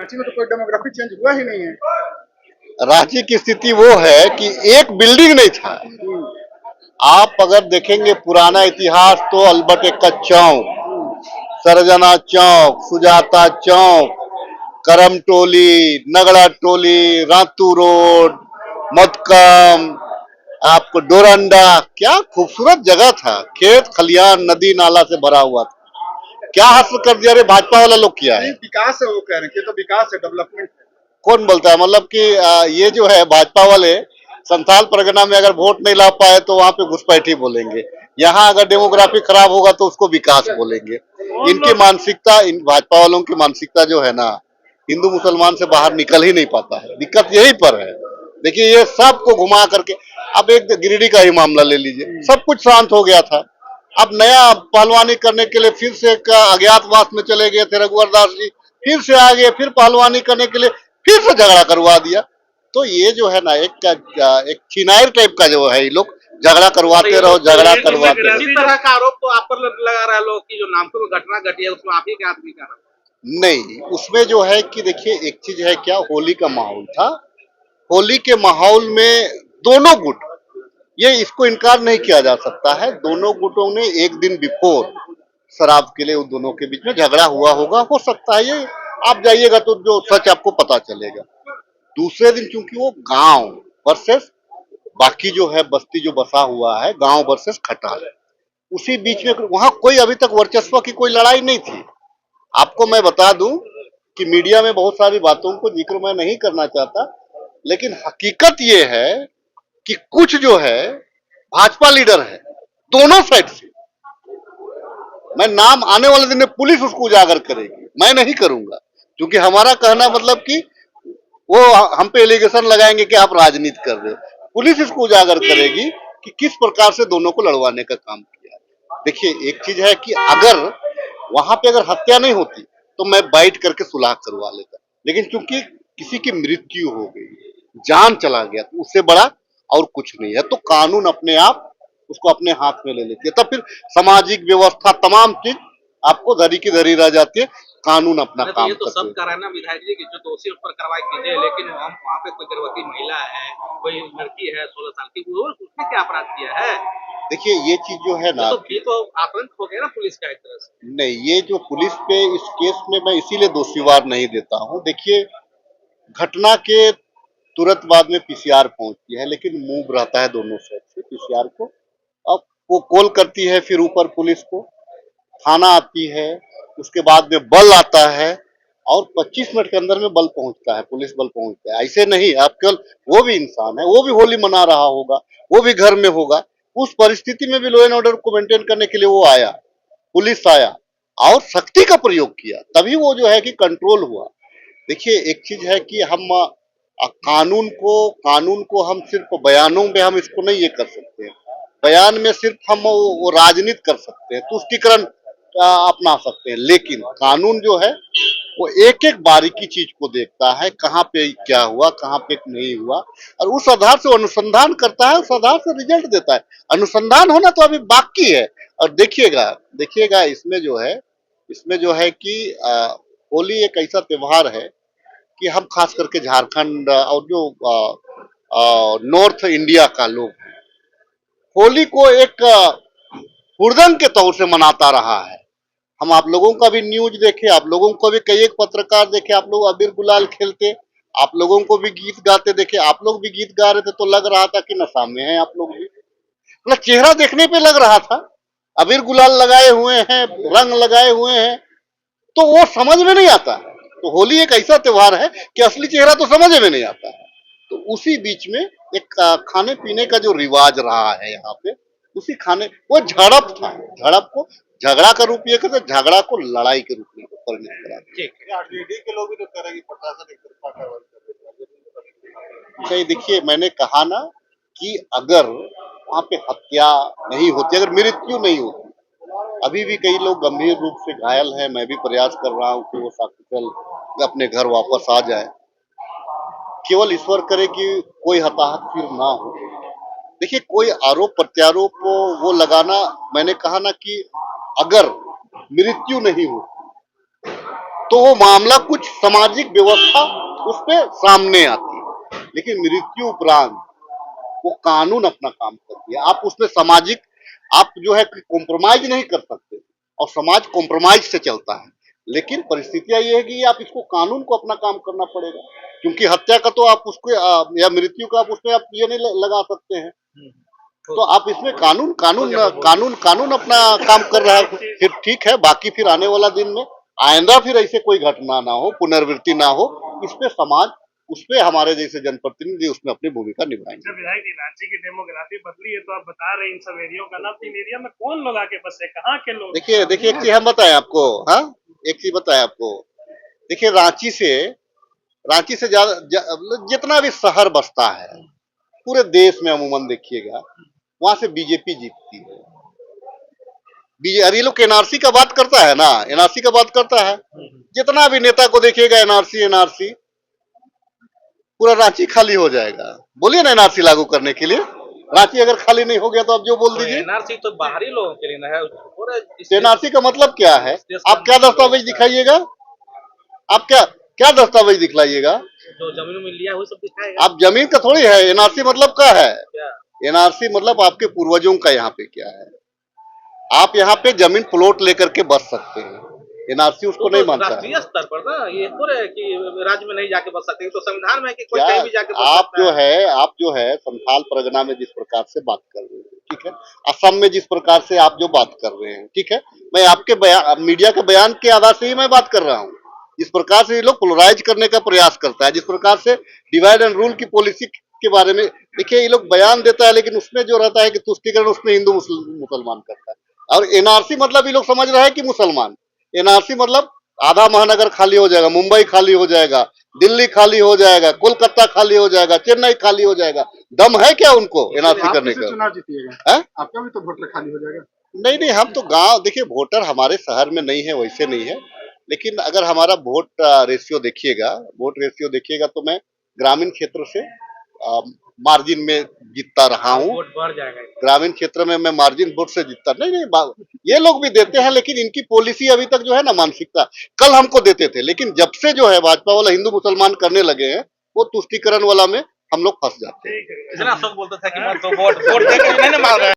रांची में तो कोई डेमोग्राफी चेंज हुआ ही नहीं है। रांची की स्थिति वो है कि एक बिल्डिंग नहीं था। आप अगर देखेंगे पुराना इतिहास तो अल्बर्ट एक्का चौक, सरजना चौक, सुजाता चौक, करम टोली, नगड़ा टोली, रातू रोड, मदकम, आपको डोरंडा, क्या खूबसूरत जगह था। खेत खलियान नदी नाला से भरा हुआ था। क्या हासिल कर दिया रे भाजपा वाला लोग किया है। विकास है वो कह रहे हैं कि तो विकास है, डेवलपमेंट है। कौन बोलता है, मतलब कि ये जो है भाजपा वाले संथाल परगना में अगर वोट नहीं ला पाए तो वहां पे घुसपैठी बोलेंगे, यहाँ अगर डेमोग्राफी खराब होगा तो उसको विकास बोलेंगे। इनकी मानसिकता, इन भाजपा वालों की मानसिकता जो है ना, हिंदू मुसलमान से बाहर निकल ही नहीं पाता है। दिक्कत यही पर है। देखिए ये सबको घुमा करके, अब एक गिरिडीह का ही मामला ले लीजिए, सब कुछ शांत हो गया था। अब नया पहलवानी करने के लिए फिर से एक अज्ञातवास में चले गए थे रघुवर दास जी, फिर से आ गए, फिर पहलवानी करने के लिए फिर से झगड़ा करवा दिया। तो ये जो है ना एक चिनाइर टाइप का जो है, ये लोग झगड़ा करवाते रहो, झगड़ा करवाते रहो। इसी तरह का आरोप तो आप पर लगा रहा है लोग की जो नामकुम घटना घटी है उसमें आप ही के आदमी का। नहीं, उसमें जो है कि देखिए एक चीज है, क्या होली का माहौल था। होली के माहौल में दोनों गुट, ये इसको इनकार नहीं किया जा सकता है, दोनों गुटों ने एक दिन बिफोर शराब के लिए उन दोनों के बीच में झगड़ा हुआ होगा, हो सकता है। ये आप जाइएगा तो जो सच आपको पता चलेगा। दूसरे दिन चूंकि वो गांव वर्सेस बाकी जो है बस्ती जो बसा हुआ है, गांव वर्सेस खटाल, उसी बीच में वहां कोई अभी तक वर्चस्व की कोई लड़ाई नहीं थी। आपको मैं बता दूं कि मीडिया में बहुत सारी बातों को जिक्र मैं नहीं करना चाहता, लेकिन हकीकत ये है कि कुछ जो है भाजपा लीडर है दोनों साइड से, मैं नाम आने वाले दिन में पुलिस उसको उजागर करेगी, मैं नहीं करूंगा, क्योंकि हमारा कहना मतलब कि वो हम पे एलिगेशन लगाएंगे कि आप राजनीति कर रहे हो। पुलिस इसको उजागर करेगी कि किस प्रकार से दोनों को लड़वाने का काम किया। देखिए एक चीज है कि अगर वहां पे अगर हत्या नहीं होती तो मैं बैठ करके सुलह करवा लेता, लेकिन चूंकि किसी की मृत्यु हो गई, जान चला गया, तो उससे बड़ा और कुछ नहीं है। तो कानून अपने आप उसको अपने हाथ में ले लेती है, तब फिर सामाजिक व्यवस्था तमाम चीज आपको धरी की धरी रह जाती है। कानून अपना काम ये तो करते सब कर रहा है ना विधायक जी की जो दोषी उस पर कार्रवाई कीजिए, लेकिन हम वहाँ पे कोई गर्भवती महिला है, कोई लड़की है 16 साल की, वो उसने क्या अपराध किया है। देखिए ये चीज जो है ना, ये तो आतंक हो गया ना पुलिस का एक तरह से। नहीं, ये जो पुलिस पे इस केस में मैं इसीलिए दोषीवार नहीं देता हूँ। देखिए घटना के तुरंत बाद में पीसीआर पहुंचती है, लेकिन मूव रहता है दोनों साइड से पीसीआर को। अब वो कॉल करती है फिर ऊपर पुलिस को, थाना आती है, उसके बाद में बल आता है और 25 मिनट के अंदर में बल पहुंचता है, पुलिस बल पहुंचता है। ऐसे नहीं, आप केवल, वो भी इंसान है, वो भी होली मना रहा होगा, वो भी घर में होगा, उस परिस्थिति में भी लॉ एंड ऑर्डर को मेंटेन करने के लिए वो आया, पुलिस आया और शक्ति का प्रयोग किया, तभी वो जो है कि कंट्रोल हुआ। देखिए एक चीज है कि हम कानून को हम सिर्फ बयानों में हम इसको नहीं ये कर सकते हैं। बयान में सिर्फ हम वो राजनीति कर सकते हैं, तुष्टिकरण अपना सकते हैं, लेकिन कानून जो है वो एक एक बारीकी चीज को देखता है, कहाँ पे क्या हुआ, कहाँ पे नहीं हुआ, और उस आधार से अनुसंधान करता है, उस आधार से रिजल्ट देता है। अनुसंधान होना तो अभी बाकी है। और देखिएगा देखिएगा इसमें जो है कि होली एक ऐसा त्योहार है कि हम खास करके झारखंड और जो नॉर्थ इंडिया का लोग हैं, होली को एक हुड़दंग के तौर से मनाता रहा है। हम आप लोगों का भी न्यूज देखे, आप लोगों को भी कई एक पत्रकार देखे, आप लोग अबीर गुलाल खेलते, आप लोगों को भी गीत गाते देखे, आप लोग भी गीत गा रहे थे, तो लग रहा था कि नशा में है आप लोग भी, मतलब चेहरा देखने पे लग रहा था। अबीर गुलाल लगाए हुए हैं, रंग लगाए हुए हैं, तो वो समझ में नहीं आता है। तो होली एक ऐसा त्योहार है कि असली चेहरा तो समझ में नहीं आता है। तो उसी बीच में एक खाने पीने का जो रिवाज रहा है यहाँ पे, उसी खाने, वो झड़प था, झड़प को झगड़ा का रूप ये करते, झगड़ा को लड़ाई के रूप में परिणत करा। के लोग भी तो कह रहे हैं कि प्रशासन एक तरफा कार्रवाई कर रहा है। नहीं, देखिए मैंने कहा ना कि अगर वहां पे हत्या नहीं होती, अगर मृत्यु नहीं होती, अभी भी कई लोग गंभीर रूप से घायल हैं, मैं भी प्रयास कर रहा हूँ कि वो सकुशल अपने घर वापस आ जाए। केवल ईश्वर करे कि कोई हताहत फिर ना हो। देखिए कोई आरोप प्रत्यारोप वो लगाना, मैंने कहा ना कि अगर मृत्यु नहीं हो तो वो मामला कुछ सामाजिक व्यवस्था उस पे सामने आती है। लेकिन मृत्यु उपरांत वो कानून अपना काम करती है। आप उसमें सामाजिक आप जो है कॉम्प्रोमाइज नहीं कर सकते और समाज कॉम्प्रोमाइज से चलता है। लेकिन परिस्थितियां ये है कि आप इसको कानून को अपना काम करना पड़ेगा, क्योंकि हत्या का तो आप उसको या मृत्यु का आप उसमें आप ये नहीं लगा सकते हैं। तो आप इसमें कानून कानून कानून कानून अपना काम कर रहा है, फिर ठीक है। बाकी फिर आने वाला दिन में आइंदा फिर ऐसे कोई घटना ना हो, पुनरावृत्ति ना हो, इस पे समाज, उस पे हमारे जैसे जनप्रतिनिधि उसमें अपनी भूमिका निभाएंगे। जब विधायक जी रांची की डेमोग्राफी बदली है तो आप बता रहे हैं इन सब एरियो का नाम, तो इन एरिया में कौन लोग आके बसे, कहाँ के लोग? देखिए एक चीज हम बताएं आपको, हाँ एक चीज बताएं आपको। देखिए रांची से जितना भी शहर बसता है पूरे देश में अमूमन देखिएगा वहां से बीजेपी जीतती है। अरे ये लोग एनआरसी का बात करता है ना, एनआरसी का बात करता है, जितना भी नेता को देखिएगा एनआरसी एनआरसी, पूरा रांची खाली हो जाएगा। बोलिए ना एनआरसी लागू करने के लिए, रांची अगर खाली नहीं हो गया तो आप जो बोल दीजिए। एनआरसी तो बाहरी लोगों के लिए ना है, एनआरसी का मतलब क्या है? आप क्या दस्तावेज दिखाइएगा, आप क्या दस्तावेज दिखलाइएगा? जो जमीन में लिया वो सब दिखाएगा। आप जमीन का थोड़ी है, एनआरसी मतलब क्या है? एनआरसी मतलब आपके पूर्वजों का यहाँ पे क्या है। आप यहाँ पे जमीन प्लॉट लेकर के बस सकते हैं, एनआरसी उसको नहीं मानता है। राष्ट्रीय स्तर पर ना ये थोड़े है कि राज्य में नहीं जाके बस सकते, तो संविधान में है कि कोई क्या कहीं भी जाके बस आप सकता है। आप जो है संथाल परगना में जिस प्रकार से बात कर रहे हैं, ठीक है, असम में जिस प्रकार से आप जो बात कर रहे हैं, ठीक है, मैं आपके बयान, मीडिया के बयान के आधार से ही मैं बात कर रहा हूँ। जिस प्रकार से ये लोग पोलराइज करने का प्रयास करता है, जिस प्रकार से डिवाइड एंड रूल की पॉलिसी के बारे में, देखिए ये लोग बयान देता है लेकिन उसमें जो रहता है कि तुष्टिकरण उसमें हिंदू मुसलमान करता है। और एनआरसी मतलब ये लोग समझ रहे हैं कि मुसलमान, एनआरसी मतलब आधा महानगर खाली हो जाएगा, मुंबई खाली हो जाएगा, दिल्ली खाली हो जाएगा, कोलकाता खाली हो जाएगा, चेन्नई खाली हो जाएगा। दम है क्या उनको एनआरसी करने का? चुनाव जीतिएगा, आपका भी तो वोटर खाली हो जाएगा। नहीं, हम तो गांव, देखिए वोटर हमारे शहर में नहीं है, वैसे नहीं है, लेकिन अगर हमारा वोट रेशियो देखिएगा तो मैं ग्रामीण क्षेत्र से मार्जिन में जीतता रहा हूँ। वोट बढ़ जाएगा। ग्रामीण क्षेत्र में मैं मार्जिन वोट से जीतता नहीं, ये लोग भी देते हैं, लेकिन इनकी पॉलिसी अभी तक जो है ना, मानसिकता, कल हमको देते थे, लेकिन जब से जो है भाजपा वाला हिंदू मुसलमान करने लगे हैं, वो तुष्टिकरण वाला में हम लोग फंस जाते हैं। इतना सब बोलता था कि मत दो वोट, वोट देके नहीं ना मार रहे हैं।